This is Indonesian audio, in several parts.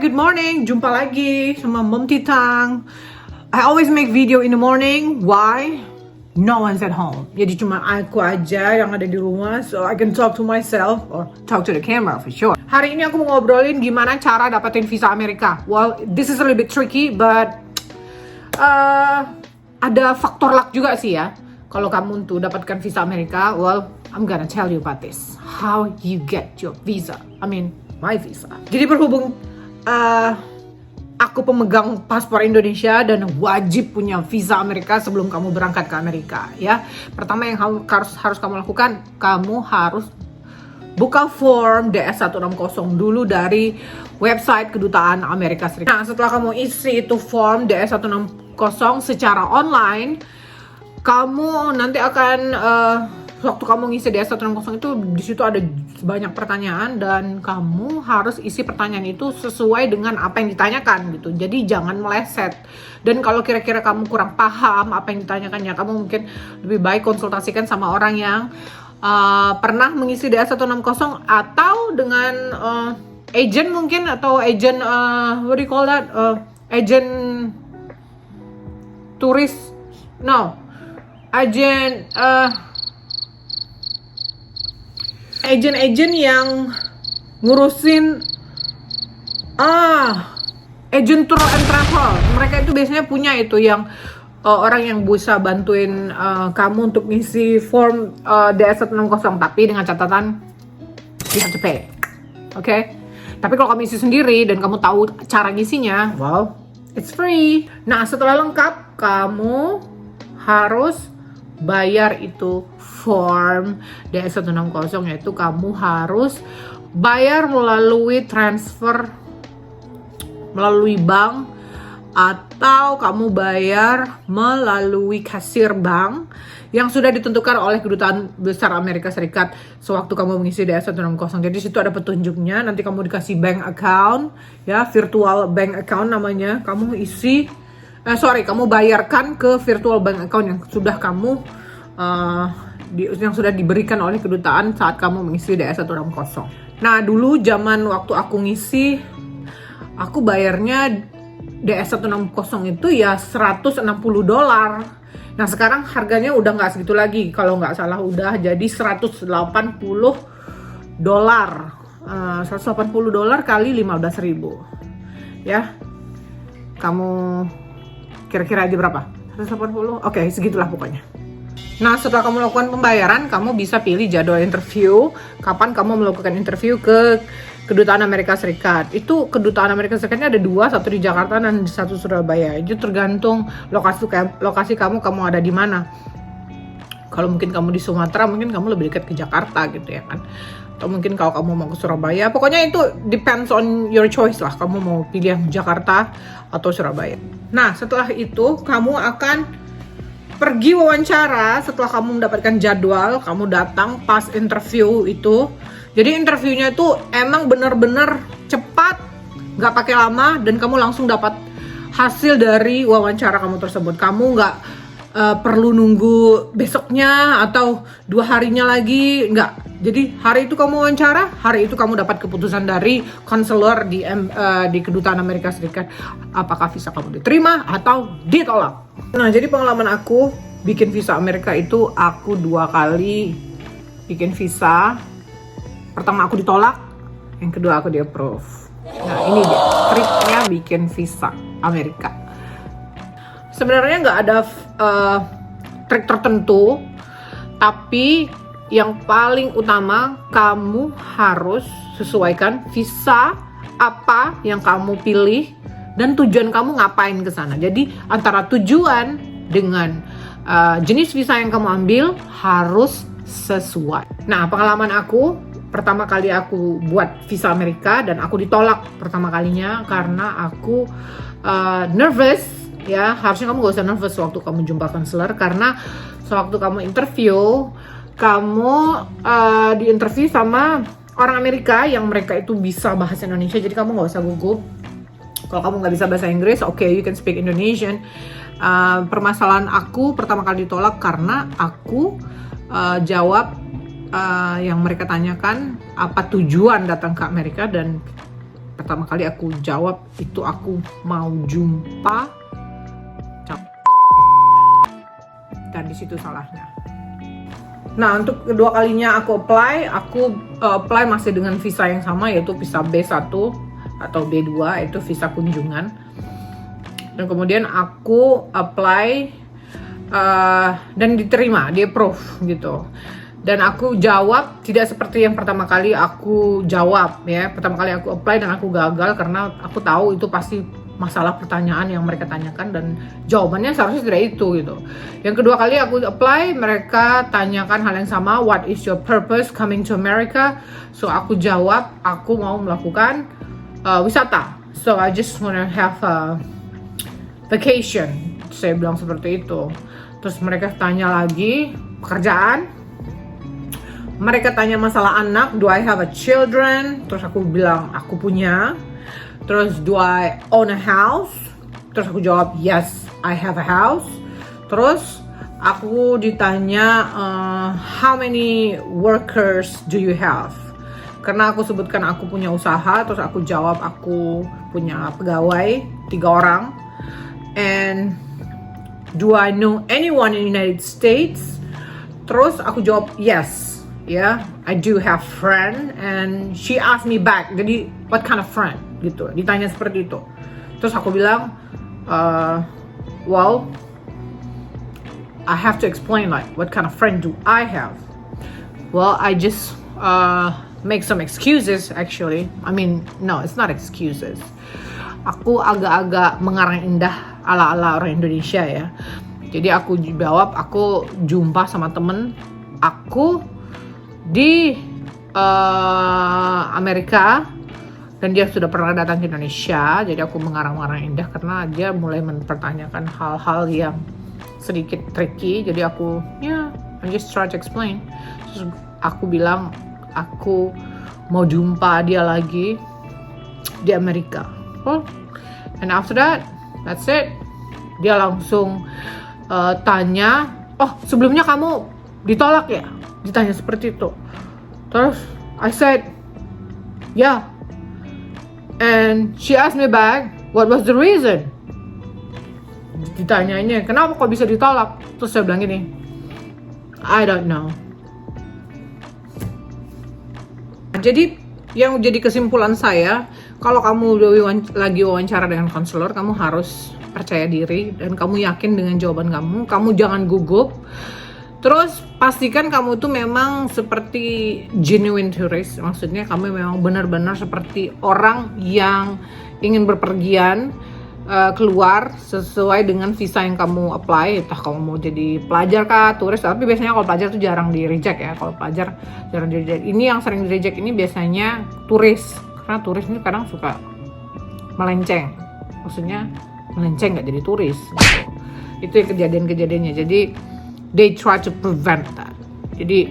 good morning. Jumpa lagi sama Mom Titang. I always make video in the morning. Why? No one's at home. Jadi cuma aku aja yang ada di rumah, so I can talk to myself or talk to the camera for sure. Hari ini aku mau ngobrolin gimana cara dapetin visa Amerika. Well, this is a little bit tricky, but ada faktor luck juga sih ya. Kalau kamu tuh dapatkan visa Amerika, well, I'm gonna tell you about this. How you get your visa. I mean, my visa. Jadi berhubung aku pemegang paspor Indonesia dan wajib punya visa Amerika sebelum kamu berangkat ke Amerika, ya. Pertama yang harus kamu lakukan, kamu harus buka form DS-160 dulu dari website Kedutaan Amerika Serikat. Nah, setelah kamu isi itu form DS-160 secara online, kamu nanti akan waktu kamu ngisi DS-160 itu di situ ada banyak pertanyaan dan kamu harus isi pertanyaan itu sesuai dengan apa yang ditanyakan gitu. Jadi jangan meleset. Dan kalau kira-kira kamu kurang paham apa yang ditanyakan, ya kamu mungkin lebih baik konsultasikan sama orang yang pernah mengisi DS-160 atau dengan agent mungkin, atau agent what do you call that? Agent turis. No. Agent yang ngurusin agent tour and travel. Mereka itu biasanya punya itu yang orang yang bisa bantuin kamu untuk ngisi form DS-160, tapi dengan catatan you have to pay. Oke? Tapi kalau kamu isi sendiri dan kamu tahu cara ngisinya, well, it's free. Nah, setelah lengkap, kamu harus bayar itu form DS-160, yaitu kamu harus bayar melalui transfer melalui bank, atau kamu bayar melalui kasir bank yang sudah ditentukan oleh Kedutaan Besar Amerika Serikat sewaktu kamu mengisi DS-160. Jadi situ ada petunjuknya, nanti kamu dikasih bank account, ya, virtual bank account namanya. Kamu isi kamu bayarkan ke virtual bank account yang sudah kamu yang sudah diberikan oleh kedutaan saat kamu mengisi DS-160. Nah, dulu zaman waktu aku ngisi, aku bayarnya DS-160 itu ya $160. Nah, sekarang harganya udah nggak segitu lagi. Kalau nggak salah udah jadi $180. $180 kali 15.000. Ya. Kamu kira-kira aja berapa? 180? Oke, segitulah pokoknya. Nah, setelah kamu melakukan pembayaran, kamu bisa pilih jadwal interview. Kapan kamu melakukan interview ke Kedutaan Amerika Serikat. Itu Kedutaan Amerika Serikatnya ada 2, satu di Jakarta dan satu Surabaya. Itu tergantung lokasi kamu ada di mana. Kalau mungkin kamu di Sumatera, mungkin kamu lebih dekat ke Jakarta gitu ya kan. Atau mungkin kalau kamu mau ke Surabaya, pokoknya itu depends on your choice lah. Kamu mau pilih yang Jakarta atau Surabaya. Nah, setelah itu kamu akan pergi wawancara. Setelah kamu mendapatkan jadwal, kamu datang pas interview itu. Jadi interviewnya itu emang bener-bener cepat, nggak pakai lama, dan kamu langsung dapat hasil dari wawancara kamu tersebut. Kamu nggak perlu nunggu besoknya atau 2 harinya lagi, nggak. Jadi hari itu kamu wawancara, hari itu kamu dapat keputusan dari konselor di Kedutaan Amerika Serikat apakah visa kamu diterima atau ditolak. Nah, jadi pengalaman aku bikin visa Amerika itu, aku 2 kali bikin visa. Pertama aku ditolak, yang kedua aku di approve. Nah, ini dia triknya bikin visa Amerika. Sebenarnya nggak ada trik tertentu, tapi yang paling utama kamu harus sesuaikan visa apa yang kamu pilih dan tujuan kamu ngapain ke sana. Jadi antara tujuan dengan jenis visa yang kamu ambil harus sesuai. Nah, pengalaman aku pertama kali aku buat visa Amerika dan aku ditolak pertama kalinya karena aku nervous. Ya, harusnya kamu gak usah nervous waktu kamu jumpa konselor, karena sewaktu kamu interview, kamu diinterview sama orang Amerika yang mereka itu bisa bahasa Indonesia, jadi kamu gak usah gugup. Kalau kamu gak bisa bahasa Inggris, okay, you can speak Indonesian. Permasalahan aku pertama kali ditolak karena aku jawab yang mereka tanyakan apa tujuan datang ke Amerika, dan pertama kali aku jawab itu aku mau jumpa, dan di situ salahnya. Nah, untuk kedua kalinya aku apply masih dengan visa yang sama, yaitu visa B1 atau B2, itu visa kunjungan. Dan kemudian aku apply dan diterima, di approve gitu. Dan aku jawab tidak seperti yang pertama kali aku jawab ya. Pertama kali aku apply dan aku gagal karena aku tahu itu pasti masalah pertanyaan yang mereka tanyakan dan jawabannya seharusnya tidak itu gitu. Yang kedua kali aku apply, mereka tanyakan hal yang sama, what is your purpose coming to America? So aku jawab, aku mau melakukan wisata. So I just wanna have a vacation. Saya bilang seperti itu. Terus mereka tanya lagi pekerjaan. Mereka tanya masalah anak, do I have a children? Terus aku bilang aku punya. Terus do I own a house? Terus aku jawab yes, I have a house. Terus aku ditanya how many workers do you have? Karena aku sebutkan aku punya usaha, terus aku jawab aku punya pegawai 3 orang. And do I know anyone in the United States? Terus aku jawab yes. Yeah, I do have friend, and she asked me back. Jadi, what kind of friend? Gitu. Ditanya seperti itu. Terus aku bilang, well, I have to explain like what kind of friend do I have? Well, I just make some excuses actually. I mean, no, it's not excuses. Aku agak-agak mengarang indah ala-ala orang Indonesia ya. Jadi aku jawab, aku jumpa sama temen aku di Amerika dan dia sudah pernah datang ke Indonesia. Jadi aku mengarang-arang indah karena dia mulai mempertanyakan hal-hal yang sedikit tricky. Jadi aku I just try to explain. Terus aku bilang aku mau jumpa dia lagi di Amerika. And after that, that's it. Dia langsung tanya, oh sebelumnya kamu ditolak ya? Ditanya seperti itu. Terus I said, yeah. And she asked me back, what was the reason? Ditanyanya, kenapa kok bisa ditolak? Terus saya bilang gini, I don't know. Jadi yang jadi kesimpulan saya, kalau kamu lagi wawancara dengan konselor, kamu harus percaya diri dan kamu yakin dengan jawaban kamu. Kamu jangan gugup. Terus pastikan kamu tuh memang seperti genuine tourist. Maksudnya kamu memang benar-benar seperti orang yang ingin berpergian keluar sesuai dengan visa yang kamu apply. Entah kamu mau jadi pelajar kah, turis. Tapi biasanya kalau pelajar tuh jarang di reject ya. Kalau pelajar jarang di reject. Ini yang sering di reject ini biasanya turis. Karena turis ini kadang suka melenceng. Maksudnya melenceng nggak jadi turis. Gitu. Itu yang kejadian-kejadiannya. Jadi they try to prevent that. Jadi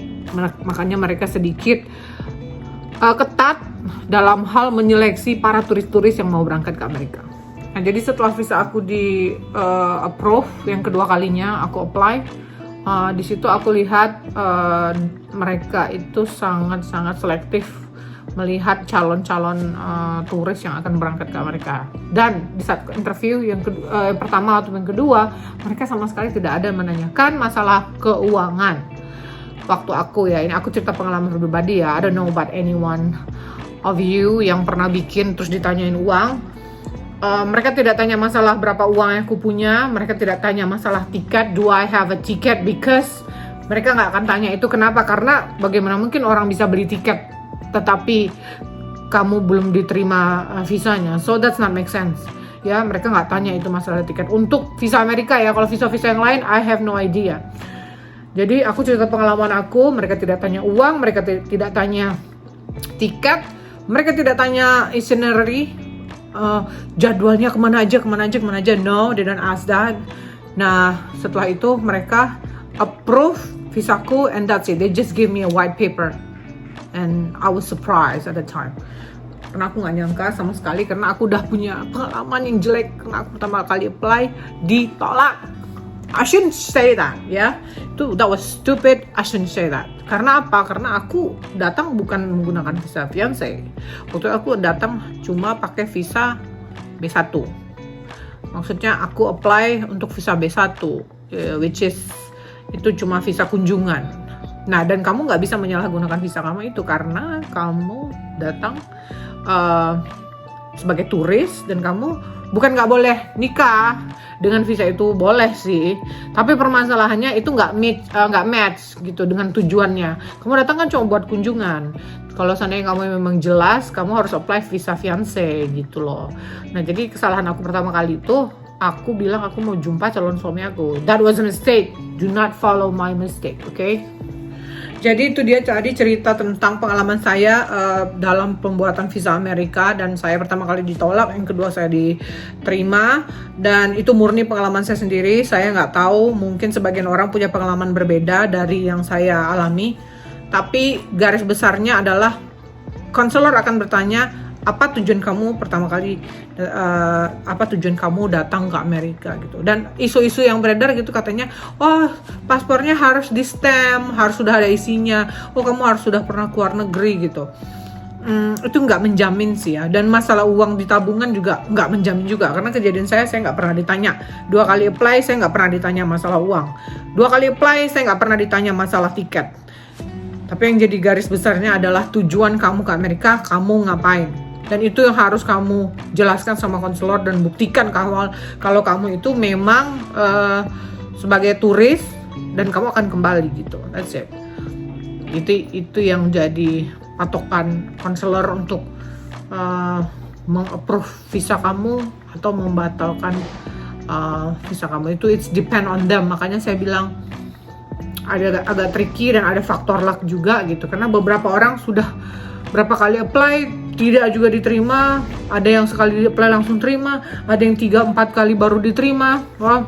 makanya mereka sedikit ketat dalam hal menyeleksi para turis-turis yang mau berangkat ke Amerika. Nah, jadi setelah visa aku di approve yang kedua kalinya aku apply, di situ aku lihat mereka itu sangat-sangat selektif melihat calon-calon turis yang akan berangkat ke Amerika. Dan di saat interview yang pertama atau yang kedua, mereka sama sekali tidak ada menanyakan masalah keuangan. Waktu aku ya, ini aku cerita pengalaman pribadi ya. I don't know about anyone of you yang pernah bikin terus ditanyain uang. Mereka tidak tanya masalah berapa uang yang aku punya. Mereka tidak tanya masalah tiket. Do I have a ticket? Because mereka nggak akan tanya itu. Kenapa? Karena bagaimana mungkin orang bisa beli tiket tetapi kamu belum diterima visanya, so that's not make sense. Ya, mereka nggak tanya itu masalah tiket. Untuk visa Amerika ya, kalau visa-visa yang lain, I have no idea. Jadi aku cerita pengalaman aku, mereka tidak tanya uang, mereka tidak tanya tiket, mereka tidak tanya itinerary, jadwalnya kemana aja, no, they don't ask that. Nah, setelah itu mereka approve visaku and that's it, they just give me a white paper. And I was surprised at the time. Karena aku gak nyangka sama sekali, karena aku udah punya pengalaman yang jelek. Karena aku pertama kali apply, ditolak. I shouldn't say that, ya. That was stupid. I shouldn't say that. Karena apa? Karena aku datang bukan menggunakan visa fiancé. Waktu aku datang cuma pakai visa B1. Maksudnya aku apply untuk visa B1, which is itu cuma visa kunjungan. Nah, dan kamu nggak bisa menyalahgunakan visa kamu itu karena kamu datang sebagai turis dan kamu bukan nggak boleh nikah dengan visa itu, boleh sih, tapi permasalahannya itu nggak match gitu dengan tujuannya. Kamu datang kan cuma buat kunjungan. Kalau seandainya kamu memang jelas, kamu harus apply visa fiancé gitu loh. Nah, jadi kesalahan aku pertama kali itu, aku bilang aku mau jumpa calon suami aku. That was a mistake. Do not follow my mistake, okay? Jadi itu dia tadi cerita tentang pengalaman saya dalam pembuatan visa Amerika, dan saya pertama kali ditolak, yang kedua saya diterima, dan itu murni pengalaman saya sendiri. Saya nggak tahu, mungkin sebagian orang punya pengalaman berbeda dari yang saya alami, tapi garis besarnya adalah konselor akan bertanya, apa tujuan kamu pertama kali, apa tujuan kamu datang ke Amerika gitu. Dan isu-isu yang beredar gitu katanya, oh paspornya harus di stamp, harus sudah ada isinya, oh kamu harus sudah pernah keluar negeri gitu. Itu nggak menjamin sih ya. Dan masalah uang di tabungan juga nggak menjamin juga, karena kejadian saya nggak pernah ditanya. 2 kali apply saya nggak pernah ditanya masalah uang, 2 kali apply saya nggak pernah ditanya masalah tiket. Tapi yang jadi garis besarnya adalah tujuan kamu ke Amerika, kamu ngapain. Dan itu yang harus kamu jelaskan sama konselor dan buktikan kalau kamu itu memang sebagai turis dan kamu akan kembali gitu. That's it. Itu yang jadi patokan konselor untuk meng-approve visa kamu atau membatalkan visa kamu. Itu it's depend on them. Makanya saya bilang agak tricky dan ada faktor luck juga gitu. Karena beberapa orang sudah berapa kali apply tidak juga diterima, ada yang sekali apply langsung terima, ada yang 3-4 kali baru diterima. Well,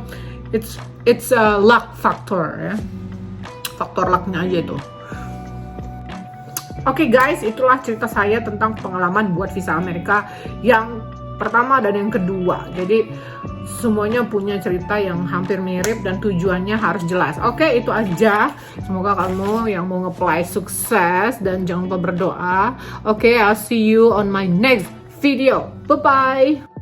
it's a luck factor ya, faktor lucknya aja itu. Oke guys, itulah cerita saya tentang pengalaman buat visa Amerika yang pertama dan yang kedua. Jadi semuanya punya cerita yang hampir mirip dan tujuannya harus jelas. Oke, itu aja. Semoga kamu yang mau nge-apply sukses dan jangan lupa berdoa. Oke, I'll see you on my next video. Bye-bye.